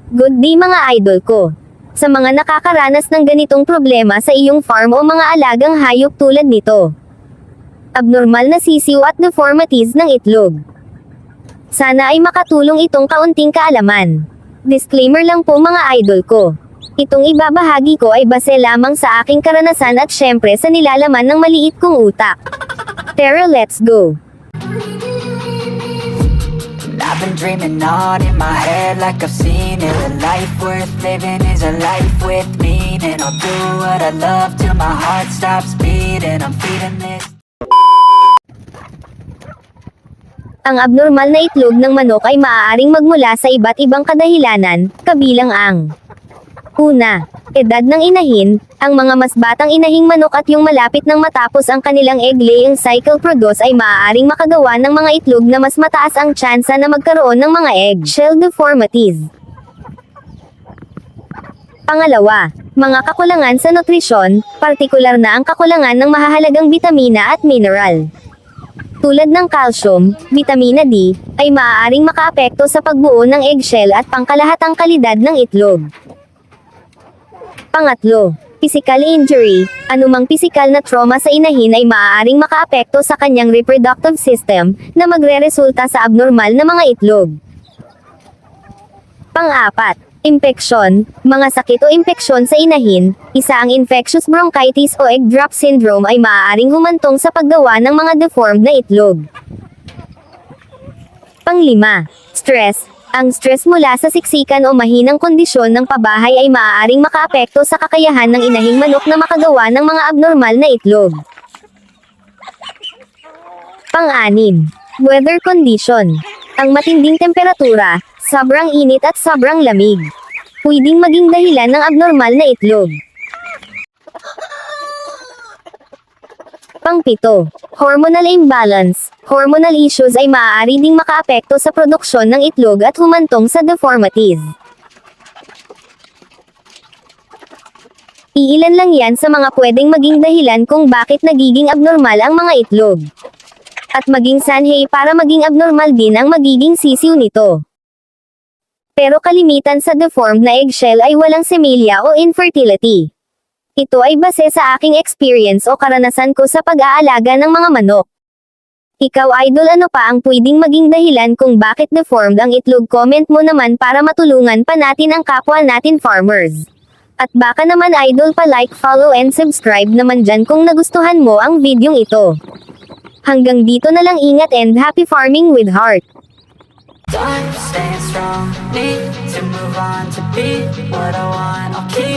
Good day mga idol ko. Sa mga nakakaranas ng ganitong problema sa iyong farm o mga alagang hayop tulad nito. Abnormal na sisiw at deformities ng itlog. Sana ay makatulong itong kaunting kaalaman. Disclaimer lang po mga idol ko. Itong ibabahagi ko ay base lamang sa aking karanasan at syempre sa nilalaman ng maliit kong utak. Tara, let's go! I've been dreaming on in my head like I've seen it. A life worth living is a life with meaning. I'll do what I love till my heart stops beating. I'm feeding this. Ang abnormal na itlog ng manok ay maaaring magmula sa iba't ibang kadahilanan, kabilang ang una, edad ng inahin. Ang mga mas batang inahing manok at yung malapit nang matapos ang kanilang egg-laying cycle produce ay maaaring makagawa ng mga itlog na mas mataas ang tsansa na magkaroon ng mga eggshell deformities. Pangalawa, mga kakulangan sa nutrisyon, partikular na ang kakulangan ng mahahalagang bitamina at mineral. Tulad ng calcium, vitamina D, ay maaaring makaapekto sa pagbuo ng eggshell at pangkalahatang kalidad ng itlog. Pangatlo, physical injury. Anumang pisikal na trauma sa inahin ay maaaring makaapekto sa kanyang reproductive system, na magreresulta sa abnormal na mga itlog. Pang-apat, impeksyon. Mga sakit o impeksyon sa inahin. Isa ang infectious bronchitis o egg drop syndrome ay maaaring humantong sa paggawa ng mga deformed na itlog. Pang-lima, stress. Ang stress mula sa siksikan o mahinang kondisyon ng pabahay ay maaaring makaapekto sa kakayahan ng inahing manok na makagawa ng mga abnormal na itlog. Pang-anim, weather condition. Ang matinding temperatura, sobrang init at sobrang lamig, pwedeng maging dahilan ng abnormal na itlog. Pang-pito, hormonal imbalance. Hormonal issues ay maaari ding makaapekto sa produksyon ng itlog at humantong sa deformities. Iilan lang yan sa mga pwedeng maging dahilan kung bakit nagiging abnormal ang mga itlog. At maging sanhi para maging abnormal din ang magiging sisiw nito. Pero kalimitan sa deformed na eggshell ay walang semilya o infertility. Ito ay base sa aking experience o karanasan ko sa pag-aalaga ng mga manok. Ikaw idol, ano pa ang pwedeng maging dahilan kung bakit deformed ang itlog? Comment mo naman para matulungan pa natin ang kapwa natin farmers. At baka naman idol pa like, follow and subscribe naman dyan kung nagustuhan mo ang videong ito. Hanggang dito na lang, ingat and happy farming with heart. Time staying strong, need to move on to be what I want. I'll keep